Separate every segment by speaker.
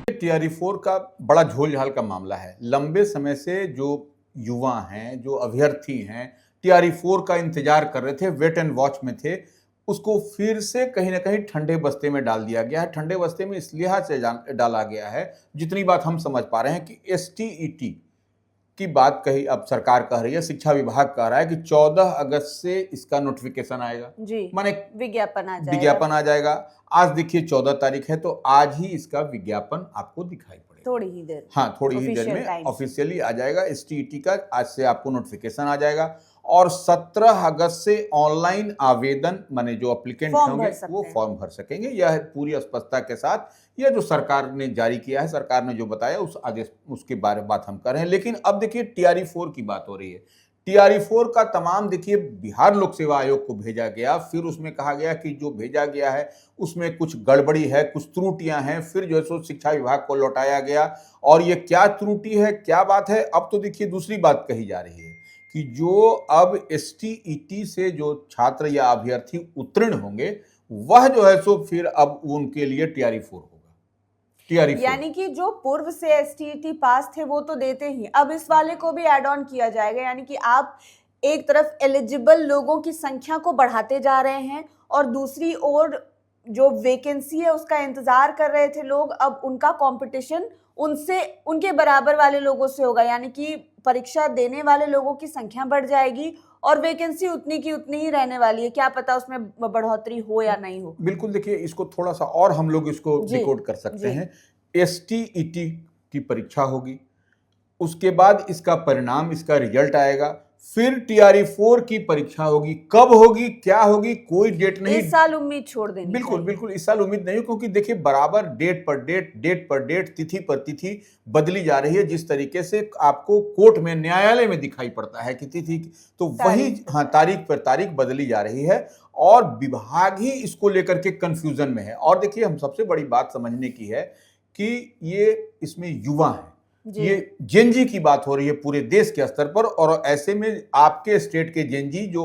Speaker 1: TRE 4 का बड़ा झोल-झाल का मामला है। लंबे समय से जो युवा हैं, जो अभ्यर्थी हैं, टीआरई 4 का इंतजार कर रहे थे, वेट एंड वॉच में थे, उसको फिर से कहीं न कहीं ठंडे बस्ते में डाल दिया गया है। ठंडे बस्ते में इस लिहाज से डाला गया है, जितनी बात हम समझ पा रहे हैं कि एसटीईटी की बात कही अब सरकार कह रही है, शिक्षा विभाग कह रहा है कि 14 अगस्त से इसका नोटिफिकेशन आएगा।
Speaker 2: जी,
Speaker 1: माने
Speaker 2: विज्ञापन
Speaker 1: आ जाएगा। आज देखिए 14 तारीख है, तो आज ही इसका विज्ञापन आपको दिखाई पड़ेगा।
Speaker 2: थोड़ी ही देर
Speaker 1: हाँ, थोड़ी ही देर में ऑफिशियली आ जाएगा। एसटीईटी का आज से आपको नोटिफिकेशन आ जाएगा और 17 अगस्त से ऑनलाइन आवेदन माने जो एप्लीकेंट होंगे वो फॉर्म भर सकेंगे। यह पूरी स्पष्टता के साथ यह जो सरकार ने जारी किया है, सरकार ने जो बताया उस आदेश उसके बारे में बात हम कर रहे हैं। लेकिन अब देखिए टीआरई 4 की बात हो रही है। टीआरई 4 का तमाम देखिए बिहार लोक सेवा आयोग को भेजा गया, फिर उसमें कहा गया कि जो भेजा गया है उसमें कुछ गड़बड़ी है, कुछ त्रुटियां हैं, फिर जो है सो शिक्षा विभाग को लौटाया गया। और ये क्या त्रुटि है, क्या बात है, अब तो देखिए दूसरी बात कही जा रही है कि जो अब एसटीईटी से जो छात्र या अभ्यर्थी उत्तीर्ण होंगे वह जो है सो फिर अब उनके लिए टीआरई 4 होगा।
Speaker 2: यानी कि जो पूर्व से एसटीईटी पास थे वो तो देते ही, अब इस वाले को भी ऐड ऑन किया जाएगा। यानी कि आप एक तरफ एलिजिबल लोगों की संख्या को बढ़ाते जा रहे हैं और दूसरी ओर जो वैकेंसी है उसका इंतजार कर रहे थे लोग, अब उनका कंपटीशन उनसे उनके बराबर वाले लोगों से होगा। यानी कि परीक्षा देने वाले लोगों की संख्या बढ़ जाएगी और वैकेंसी उतनी की उतनी ही रहने वाली है। क्या पता उसमें बढ़ोतरी हो या नहीं हो।
Speaker 1: बिल्कुल, देखिए इसको थोड़ा सा और हम लोग इसको डिकोड कर सकते हैं। एसटीईटी की परीक्षा होगी, उसके बाद इसका परिणाम, इसका रिजल्ट आएगा, फिर टीआरई 4 की परीक्षा होगी। कब होगी, क्या होगी, कोई डेट नहीं।
Speaker 2: इस साल उम्मीद छोड़ देनी
Speaker 1: बिल्कुल बिल्कुल, इस साल उम्मीद नहीं, क्योंकि देखिए बराबर डेट पर डेट, तिथि पर तिथि बदली जा रही है। जिस तरीके से आपको कोर्ट में, न्यायालय में दिखाई पड़ता है कि तिथि, तो वही हाँ तारीख पर तारीख बदली जा रही है और विभाग ही इसको लेकर के कंफ्यूजन में है। और देखिए हम सबसे बड़ी बात समझने की है कि ये इसमें युवा है, ये जेनजी की बात हो रही है पूरे देश के स्तर पर, और ऐसे में आपके स्टेट के जेनजी जो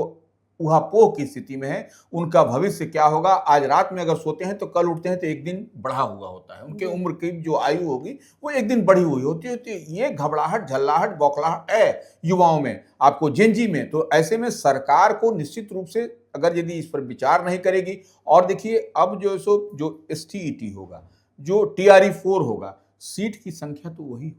Speaker 1: ऊहापोह की स्थिति में है, उनका भविष्य क्या होगा। आज रात में अगर सोते हैं तो कल उठते हैं तो एक दिन बढ़ा हुआ होता है, उनके उम्र की जो आयु होगी वो एक दिन बढ़ी हुई होती है। तो ये घबराहट, झल्लाहट, बौखलाहट है युवाओं में, आपको जेनजी में। तो ऐसे में सरकार को निश्चित रूप से अगर यदि इस पर विचार नहीं करेगी, और देखिए अब जो एसटीईटी होगा, जो टीआरई 4 होगा, सीट की संख्या तो वही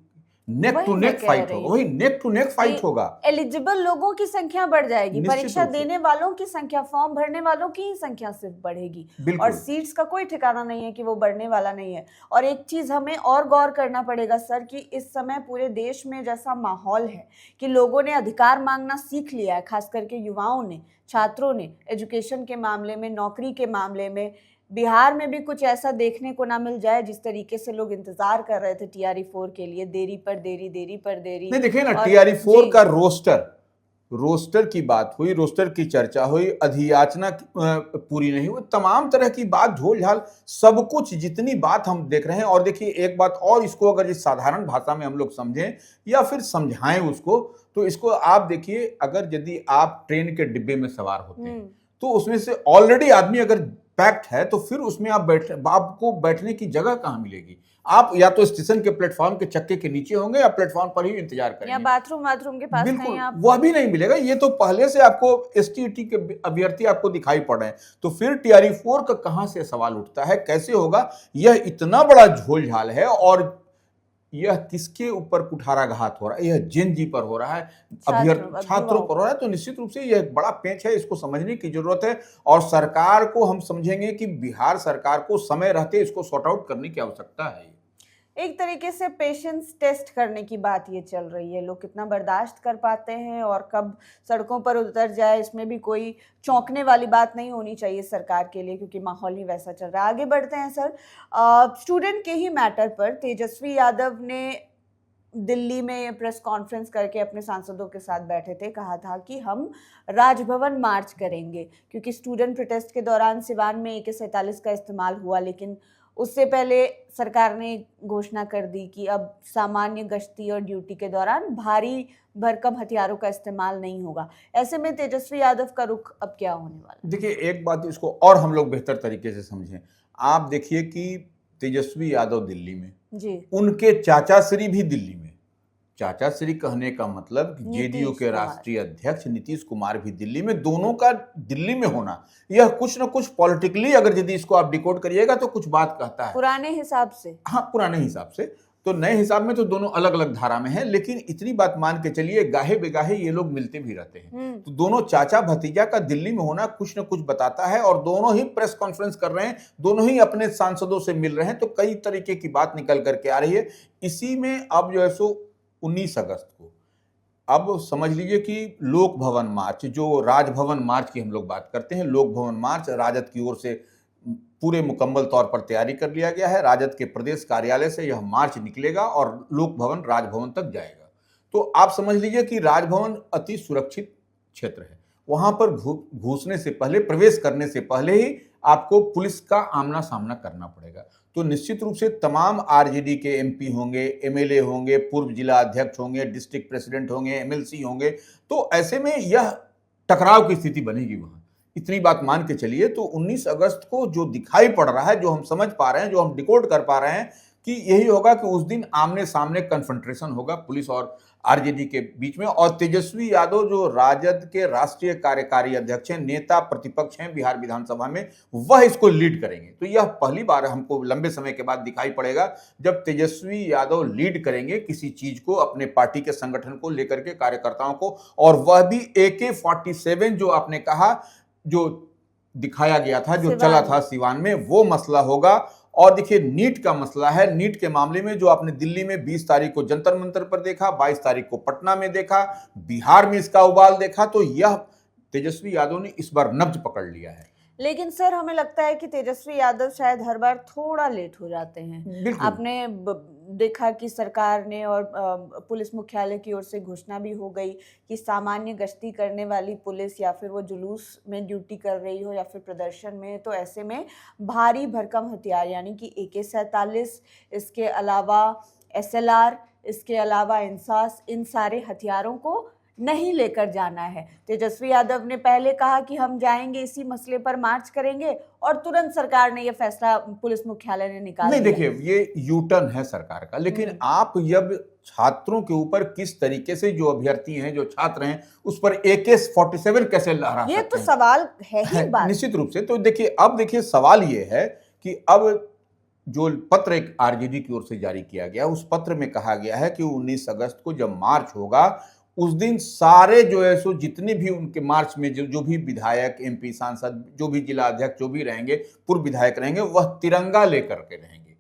Speaker 1: नेक टू नेक फाइट होगा, वही नेक टू नेक फाइट होगा।
Speaker 2: एलिजिबल लोगों की संख्या बढ़ जाएगी, परीक्षा देने वालों की संख्या, फॉर्म भरने वालों की संख्या सिर्फ बढ़ेगी और सीट्स का कोई ठिकाना नहीं है कि वो बढ़ने वाला नहीं है। और एक चीज हमें और गौर करना पड़ेगा सर कि इस समय पूरे देश में जैसा माहौल है कि लोगों ने अधिकार मांगना सीख लिया है, खास करके युवाओं ने, छात्रों ने, एजुकेशन के मामले में, नौकरी के मामले में। बिहार में भी कुछ ऐसा देखने को ना मिल जाए जिस तरीके से लोग इंतजार कर रहे थे टीआरई 4 के लिए, देरी पर देरी।
Speaker 1: नहीं देखिए ना, टीआरई 4 का रोस्टर की बात हुई, रोस्टर की चर्चा हुई, अधियाचना पूरी नहीं हुई, तमाम तरह की बात, झोल झाल, सब कुछ, जितनी बात हम देख रहे हैं। और देखिए एक बात और, इसको अगर इस साधारण भाषा में हम लोग समझें या फिर समझाएं उसको, तो इसको आप देखिए, अगर यदि आप ट्रेन के डिब्बे में सवार होते हैं तो उसमें से ऑलरेडी आदमी अगर पैक्ड है तो फिर उसमें आपको बैठने की जगह कहां मिलेगी। आप या तो स्टेशन के प्लेटफॉर्म के चक्के के नीचे होंगे या प्लेटफॉर्म पर ही इंतजार करेंगे,
Speaker 2: या बाथरूम के पास
Speaker 1: बिल्कुल आप वह भी नहीं मिलेगा। ये तो पहले से आपको एसटीईटी के अभ्यर्थी आपको दिखाई पड़ रहे हैं, तो फिर टीआरई 4 का कहां से सवाल उठता है, कैसे होगा। यह इतना बड़ा झोलझाल है और यह किसके ऊपर कुठाराघात हो रहा है, यह जेनजी पर हो रहा है, छात्रों पर हो रहा है। तो निश्चित रूप से यह एक बड़ा पेंच है, इसको समझने की जरूरत है। और सरकार को हम समझेंगे कि बिहार सरकार को समय रहते इसको सॉर्ट आउट करने की आवश्यकता है।
Speaker 2: एक तरीके से पेशेंस टेस्ट करने की बात ये चल रही है, लोग कितना बर्दाश्त कर पाते हैं और कब सड़कों पर उतर जाए, इसमें भी कोई चौंकने वाली बात नहीं होनी चाहिए सरकार के लिए, क्योंकि माहौल ही वैसा चल रहा है। आगे बढ़ते हैं सर, स्टूडेंट के ही मैटर पर तेजस्वी यादव ने दिल्ली में प्रेस कॉन्फ्रेंस करके अपने सांसदों के साथ बैठे थे, कहा था कि हम राजभवन मार्च करेंगे, क्योंकि स्टूडेंट प्रोटेस्ट के दौरान सिवान में AK-47 का इस्तेमाल हुआ, लेकिन उससे पहले सरकार ने घोषणा कर दी कि अब सामान्य गश्ती और ड्यूटी के दौरान भारी भरकम हथियारों का इस्तेमाल नहीं होगा। ऐसे में तेजस्वी यादव का रुख अब क्या होने वाला है?
Speaker 1: देखिए एक बात इसको और हम लोग बेहतर तरीके से समझें। आप देखिए कि तेजस्वी यादव दिल्ली में,
Speaker 2: जी,
Speaker 1: उनके चाचा श्री भी दिल्ली में। चाचा श्री कहने का मतलब कि जेडीयू
Speaker 2: नीतीश
Speaker 1: के
Speaker 2: कुमार।
Speaker 1: राष्ट्रीय अध्यक्ष नीतीश कुमार भी दिल्ली में, दोनों का दिल्ली में होना यह कुछ ना कुछ पॉलिटिकली अगर यदि इसको आप डिकोड करिएगा तो कुछ बात कहता है।
Speaker 2: पुराने हिसाब से।
Speaker 1: हाँ, पुराने हिसाब से तो नए हिसाब में तो दोनों अलग अलग धारा में हैं, लेकिन इतनी बात मान के चलिए गाहे बेगाहे ये लोग मिलते भी रहते हैं। तो दोनों चाचा भतीजा का दिल्ली में होना कुछ न कुछ बताता है, और दोनों ही प्रेस कॉन्फ्रेंस कर रहे हैं, दोनों ही अपने सांसदों से मिल रहे हैं, तो कई तरीके की बात निकल करके आ रही है। इसी में अब जो है सो 19 अगस्त को अब समझ लीजिए कि लोक भवन मार्च, जो राजभवन मार्च की हम लोग बात करते हैं, लोक भवन मार्च राजद की ओर से पूरे मुकम्मल तौर पर तैयारी कर लिया गया है। राजद के प्रदेश कार्यालय से यह मार्च निकलेगा और लोक भवन राजभवन तक जाएगा। तो आप समझ लीजिए कि राजभवन अति सुरक्षित क्षेत्र है, वहां पर घुसने से पहले, प्रवेश करने से पहले ही आपको पुलिस का आमना सामना करना पड़ेगा। तो निश्चित रूप से तमाम आरजेडी के एमपी होंगे, एमएलए होंगे, पूर्व जिला अध्यक्ष होंगे, डिस्ट्रिक्ट प्रेसिडेंट होंगे, एमएलसी होंगे, तो ऐसे में यह टकराव की स्थिति बनेगी वहां। इतनी बात मान के चलिए। तो 19 अगस्त को जो दिखाई पड़ रहा है, जो हम समझ पा रहे हैं, जो हम डिकोड कर पा रहे हैं कि यही होगा कि उस दिन आमने सामने कन्फ्रंटेशन होगा पुलिस और आरजेडी के बीच में। और तेजस्वी यादव जो राजद के राष्ट्रीय कार्यकारी अध्यक्ष हैं, नेता प्रतिपक्ष हैं बिहार विधानसभा में, वह इसको लीड करेंगे। तो यह पहली बार हमको लंबे समय के बाद दिखाई पड़ेगा जब तेजस्वी यादव लीड करेंगे किसी चीज को, अपने पार्टी के संगठन को लेकर के, कार्यकर्ताओं को, और वह भी AK-47 जो आपने कहा, जो दिखाया गया था, जो चला था सिवान में, वो मसला होगा। और देखिए नीट का मसला है। नीट के मामले में जो आपने दिल्ली में 20 तारीख को जंतर मंतर पर देखा, 22 तारीख को पटना में देखा, बिहार में इसका उबाल देखा, तो यह तेजस्वी यादव ने इस बार नब्ज पकड़ लिया है।
Speaker 2: लेकिन सर हमें लगता है कि तेजस्वी यादव शायद हर बार थोड़ा लेट हो जाते हैं।
Speaker 1: बिल्कुल।
Speaker 2: आपने देखा कि सरकार ने और पुलिस मुख्यालय की ओर से घोषणा भी हो गई कि सामान्य गश्ती करने वाली पुलिस, या फिर वो जुलूस में ड्यूटी कर रही हो या फिर प्रदर्शन में, तो ऐसे में भारी भरकम हथियार यानी कि AK-47, इसके अलावा SLR, इसके अलावा इंसास, इन सारे हथियारों को नहीं लेकर जाना है। तेजस्वी यादव ने पहले कहा कि हम जाएंगे, इसी मसले पर मार्च करेंगे, और तुरंत सरकार ने यह फैसला पुलिस मुख्यालय ने निकाल
Speaker 1: नहीं,
Speaker 2: दिया।
Speaker 1: देखिए ये यूटर्न है सरकार का, लेकिन आप जब छात्रों के ऊपर किस तरीके से, जो अभ्यर्थी हैं, जो छात्र हैं, उस पर AK-47 कैसे लहरा सकते हैं,
Speaker 2: ये तो सवाल है ही बात।
Speaker 1: निश्चित रूप से। तो देखिए अब देखिए सवाल ये है कि अब जो पत्र एक आरजेडी की ओर से जारी किया गया, उस पत्र में कहा गया है कि 19 अगस्त को जब मार्च होगा, उस दिन सारे जो है सो जितने भी उनके मार्च में जो भी विधायक, एमपी, सांसद, जो भी जिला अध्यक्ष जो भी रहेंगे, पूर्व विधायक रहेंगे, वह तिरंगा लेकर के रहेंगे,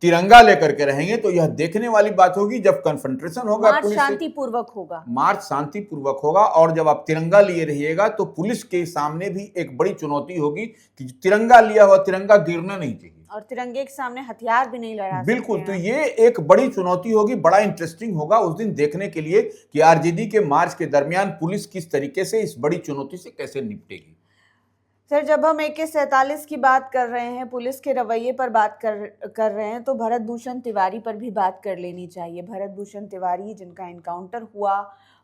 Speaker 1: तिरंगा लेकर के रहेंगे। तो यह देखने वाली बात होगी जब कन्फ्रंटेशन होगा,
Speaker 2: मार्च शांतिपूर्वक होगा,
Speaker 1: मार्च शांतिपूर्वक होगा। और जब आप तिरंगा लिए रहिएगा तो पुलिस के सामने भी एक बड़ी चुनौती होगी कि तिरंगा लिया हुआ तिरंगा गिरना नहीं चाहिए,
Speaker 2: और तिरंगे के सामने हथियार भी नहीं लड़ा सकते।
Speaker 1: बिल्कुल। तो ये एक बड़ी चुनौती होगी, बड़ा इंटरेस्टिंग होगा उस दिन देखने के लिए कि आरजेडी के मार्च के दरमियान पुलिस किस तरीके से इस बड़ी चुनौती से कैसे निपटेगी।
Speaker 2: सर जब हम AK-47 की बात कर रहे हैं, पुलिस के रवैये पर बात कर रहे हैं, तो भरत भूषण तिवारी पर भी बात कर लेनी चाहिए। भरत भूषण तिवारी जिनका एनकाउंटर हुआ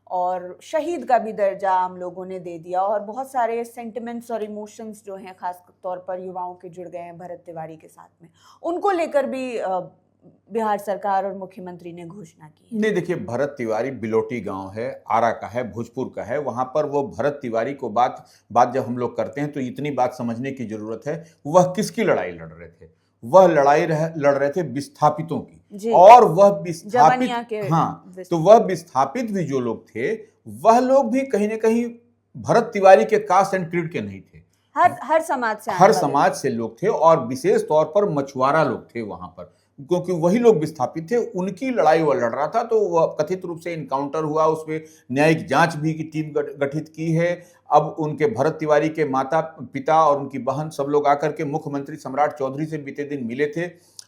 Speaker 2: और शहीद का भी दर्जा आम लोगों ने दे दिया, और बहुत सारे सेंटिमेंट्स और इमोशंस जो हैं खास तौर पर युवाओं के जुड़ गए हैं भरत तिवारी के साथ में, उनको लेकर भी बिहार सरकार और मुख्यमंत्री ने घोषणा की है।
Speaker 1: नहीं, देखिए भरत तिवारी बिलोटी गांव है, आरा का है, भोजपुर का है। वहां पर वो भरत तिवारी को बात जब हम लोग करते हैं तो इतनी बात समझने की जरूरत है, वह किसकी लड़ाई लड़ रहे थे। वह लड़ाई लड़ रहे थे विस्थापितों की, और वह विस्थापित, हाँ, तो वह विस्थापित भी जो लोग थे, वह लोग भी कहीं ना कहीं भरत तिवारी के कास्ट एंड क्रीड के नहीं थे।
Speaker 2: हर समाज से
Speaker 1: लोग थे, और विशेष तौर पर मछुआरा लोग थे वहां पर, क्योंकि वही लोग विस्थापित थे, उनकी लड़ाई वह लड़ रहा था। तो वह कथित रूप से इनकाउंटर हुआ, उसमें न्यायिक जांच भी की टीम गठित की है। अब उनके भरत तिवारी के माता पिता और उनकी बहन सब लोग आकर के मुख्यमंत्री सम्राट चौधरी से बीते दिन मिले थे।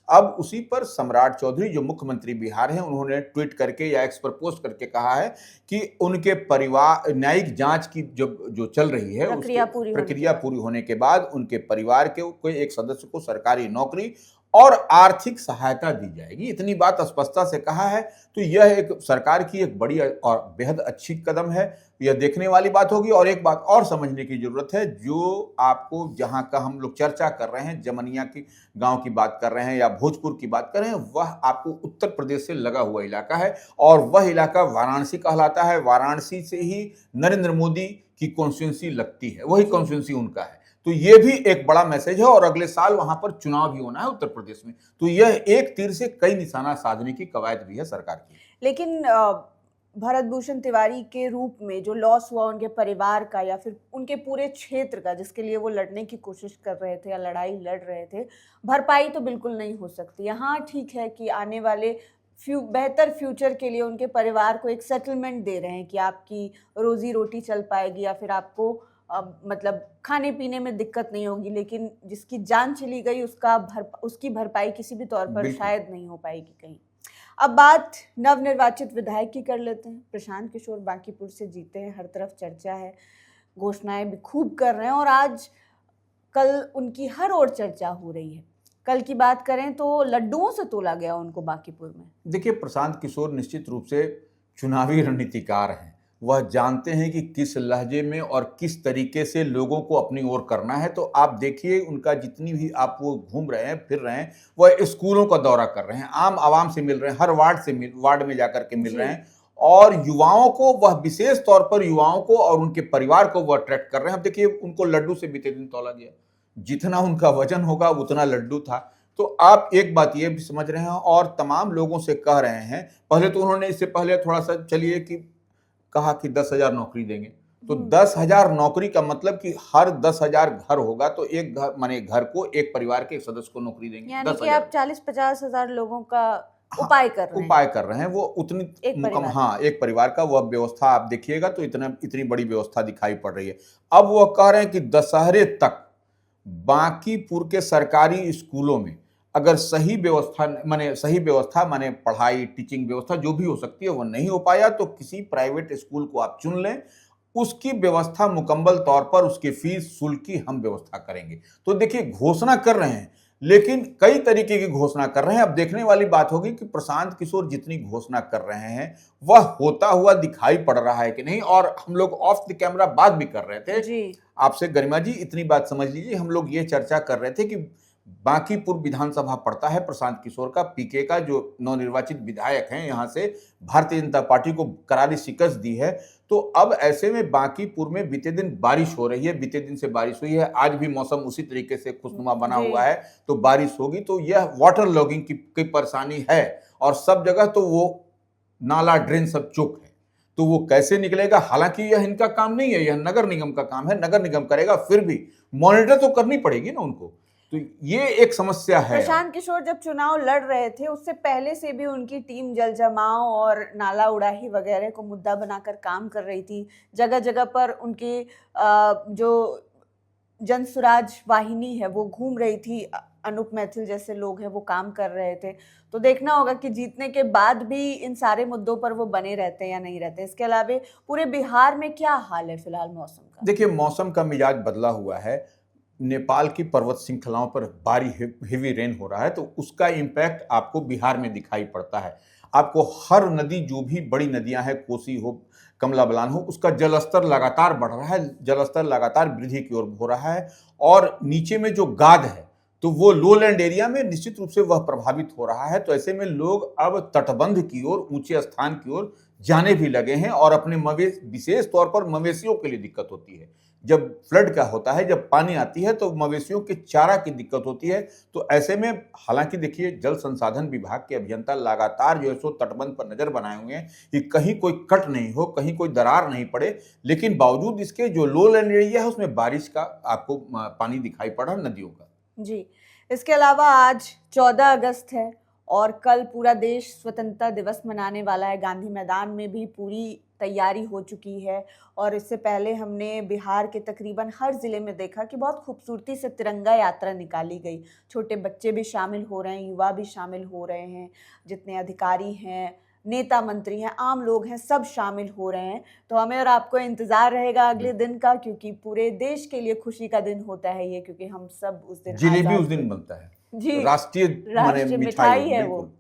Speaker 1: अब उसी पर सम्राट चौधरी जो मुख्यमंत्री बिहार हैं, उन्होंने ट्वीट करके या एक्स पर पोस्ट करके कहा है कि उनके परिवार, न्यायिक जांच की जो चल रही है प्रक्रिया पूरी होने के बाद उनके परिवार के कोई एक सदस्य को सरकारी नौकरी और आर्थिक सहायता दी जाएगी, इतनी बात स्पष्टता से कहा है। तो यह एक सरकार की एक बड़ी और बेहद अच्छी कदम है, यह देखने वाली बात होगी। और एक बात और समझने की जरूरत है, जो आपको जहां का हम लोग चर्चा कर रहे हैं, जमनिया की गांव की बात कर रहे हैं या भोजपुर की बात कर रहे हैं, वह आपको उत्तर प्रदेश से लगा हुआ इलाका है और वह इलाका वाराणसी कहलाता है। वाराणसी से ही नरेंद्र मोदी की कॉन्स्टिट्यूंसी लगती है, वही कॉन्स्टिट्यूंसी उनका है। तो ये भी एक बड़ा मैसेज है और अगले साल वहां पर चुनाव भी होना है उत्तर प्रदेश में। तो यह एक तीर से कई निशाना साधने की कवायद भी है सरकार की।
Speaker 2: लेकिन भरत भूषण तिवारी के रूप में जो लॉस हुआ उनके परिवार का या फिर उनके पूरे क्षेत्र का, जिसके लिए वो लड़ने की कोशिश कर रहे थे या लड़ाई लड़ रहे थे, भरपाई तो बिल्कुल नहीं हो सकती। यहाँ ठीक है कि आने वाले बेहतर फ्यूचर के लिए उनके परिवार को एक सेटलमेंट दे रहे हैं कि आपकी रोजी रोटी चल पाएगी या फिर आपको मतलब खाने पीने में दिक्कत नहीं होगी। लेकिन जिसकी जान चली गई उसकी भरपाई किसी भी तौर पर शायद नहीं हो पाएगी कहीं। अब बात नवनिर्वाचित विधायक की कर लेते हैं। प्रशांत किशोर बांकीपुर से जीते हैं, हर तरफ चर्चा है, घोषणाएं भी खूब कर रहे हैं और आज कल उनकी हर ओर चर्चा हो रही है। कल की बात करें तो लड्डुओं से तोला गया उनको बांकीपुर में।
Speaker 1: देखिए, प्रशांत किशोर निश्चित रूप से चुनावी रणनीतिकार हैं। वह जानते हैं कि किस लहजे में और किस तरीके से लोगों को अपनी ओर करना है। तो आप देखिए, उनका जितनी भी आप वो घूम रहे हैं, फिर रहे हैं, वह स्कूलों का दौरा कर रहे हैं, आम आवाम से मिल रहे हैं, हर वार्ड में जाकर के मिल रहे हैं और युवाओं को, वह विशेष तौर पर युवाओं को और उनके परिवार को वह अट्रैक्ट कर रहे हैं। अब देखिए, उनको लड्डू से बीते दिन तौला गया, जितना उनका वजन होगा उतना लड्डू था। तो आप एक बात ये भी समझ रहे हैं और तमाम लोगों से कह रहे हैं। पहले तो उन्होंने इससे पहले थोड़ा सा चलिए कि कहा कि 10,000 नौकरी देंगे। तो 10,000 नौकरी का मतलब कि हर 10,000 घर होगा तो एक घर माने घर को, एक परिवार के एक सदस्य को नौकरी देंगे।
Speaker 2: यानी कि आप 40-50 हजार लोगों का उपाय कर रहे हैं।
Speaker 1: वो उतनी एक परिवार का वह व्यवस्था आप देखिएगा तो इतनी बड़ी व्यवस्था दिखाई पड़ रही है। अब वो कह रहे हैं कि दशहरे तक बांकीपुर के सरकारी स्कूलों में अगर सही व्यवस्था माने पढ़ाई, टीचिंग व्यवस्था जो भी हो सकती है वो नहीं हो पाया तो किसी प्राइवेट स्कूल को आप चुन लें, उसकी व्यवस्था मुकम्मल तौर पर उसके फीस शुल्क की हम व्यवस्था करेंगे। तो देखिए, घोषणा कर रहे हैं लेकिन कई तरीके की घोषणा कर रहे हैं। अब देखने वाली बात होगी कि प्रशांत किशोर जितनी घोषणा कर रहे हैं वह होता हुआ दिखाई पड़ रहा है कि नहीं। और हम लोग ऑफ द कैमरा बात भी कर रहे थे जी। आपसे गरिमा जी, इतनी बात समझ लीजिए, हम लोग ये चर्चा कर रहे थे कि बांकीपुर विधानसभा पड़ता है प्रशांत किशोर का, पीके का जो नवनिर्वाचित विधायक हैं, यहां से भारतीय जनता पार्टी को करारी शिकस्त दी है। तो अब ऐसे में बांकीपुर में बीते दिन बारिश हो रही है, बीते दिन से बारिश हुई है, आज भी मौसम उसी तरीके से खुशनुमा बना हुआ है, तो बारिश होगी तो यह वाटर लॉगिंग की परेशानी है और सब जगह तो वो नाला ड्रेन सब चौक है, तो वो कैसे निकलेगा। हालांकि यह इनका काम नहीं है, यह नगर निगम का काम है, नगर निगम करेगा, फिर भी मॉनिटर तो करनी पड़ेगी ना उनको। तो ये एक समस्या है।
Speaker 2: प्रशांत किशोर जब चुनाव लड़ रहे थे उससे पहले से भी उनकी टीम जल जमाव और नाला उड़ाही वगैरह को मुद्दा बनाकर काम कर रही थी। जगह जगह पर उनकी जो जनसुराज वाहिनी है वो घूम रही थी, अनूप मैथिल जैसे लोग हैं वो काम कर रहे थे। तो देखना होगा कि जीतने के बाद भी इन सारे मुद्दों पर वो बने रहते हैं या नहीं रहते। इसके अलावा पूरे बिहार में क्या हाल है फिलहाल मौसम का?
Speaker 1: देखिए, मौसम का मिजाज बदला हुआ है। नेपाल की पर्वत श्रृंखलाओं पर भारी हेवी रेन हो रहा है तो उसका इम्पैक्ट आपको बिहार में दिखाई पड़ता है। आपको हर नदी, जो भी बड़ी नदियां हैं, कोसी हो, कमला बलान हो, उसका जलस्तर लगातार बढ़ रहा है, जलस्तर लगातार वृद्धि की ओर हो रहा है। और नीचे में जो गाद है तो वो लोलैंड एरिया में निश्चित रूप से वह प्रभावित हो रहा है। तो ऐसे में लोग अब तटबंध की ओर, ऊंचे स्थान की ओर जाने भी लगे हैं और अपने विशेष तौर पर मवेशियों के लिए दिक्कत होती है। जब फ्लड का होता है, जब पानी आती है तो मवेशियों के चारा की दिक्कत होती है। तो ऐसे में हालांकि देखिए, जल संसाधन विभाग के अभियंता लगातार जो है सो तटबंध पर नजर बनाए हुए हैं कि कहीं कोई कट नहीं हो, कहीं कोई दरार नहीं पड़े। लेकिन बावजूद इसके जो लो लैंड एरिया है उसमें बारिश का आपको पानी दिखाई पड़ा नदियों का
Speaker 2: जी। इसके अलावा आज 14 अगस्त है और कल पूरा देश स्वतंत्रता दिवस मनाने वाला है। गांधी मैदान में भी पूरी तैयारी हो चुकी है और इससे पहले हमने बिहार के तकरीबन हर ज़िले में देखा कि बहुत खूबसूरती से तिरंगा यात्रा निकाली गई। छोटे बच्चे भी शामिल हो रहे हैं, युवा भी शामिल हो रहे हैं, जितने अधिकारी हैं, नेता मंत्री हैं, आम लोग हैं, सब शामिल हो रहे हैं। तो हमें और आपको इंतजार रहेगा अगले दिन का, क्योंकि पूरे देश के लिए खुशी का दिन होता है ये, क्योंकि हम सब उस दिन
Speaker 1: जिलेबी
Speaker 2: आजाद
Speaker 1: उस दिन
Speaker 2: हुए।
Speaker 1: बनता है,
Speaker 2: जी,
Speaker 1: राष्ट्रीय
Speaker 2: राष्ट्रीय मिठाई है वो।
Speaker 1: बिल्कुल।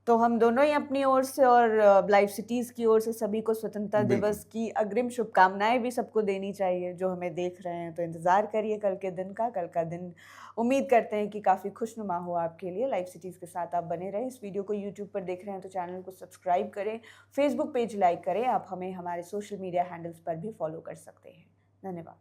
Speaker 2: तो हम दोनों ही अपनी ओर से और लाइव सिटीज की ओर से सभी को स्वतंत्रता
Speaker 1: बिल्कुल।
Speaker 2: दिवस की अग्रिम शुभकामनाएं भी सबको देनी चाहिए जो हमें देख रहे हैं। तो इंतजार करिए कल के दिन का। कल का दिन उम्मीद करते हैं कि काफ़ी खुशनुमा हो आपके लिए। लाइव सिटीज के साथ आप बने रहें। इस वीडियो को यूट्यूब पर देख रहे हैं तो चैनल को सब्सक्राइब करें, फेसबुक पेज लाइक करें। आप हमें हमारे सोशल मीडिया हैंडल्स पर भी फॉलो कर सकते हैं। धन्यवाद।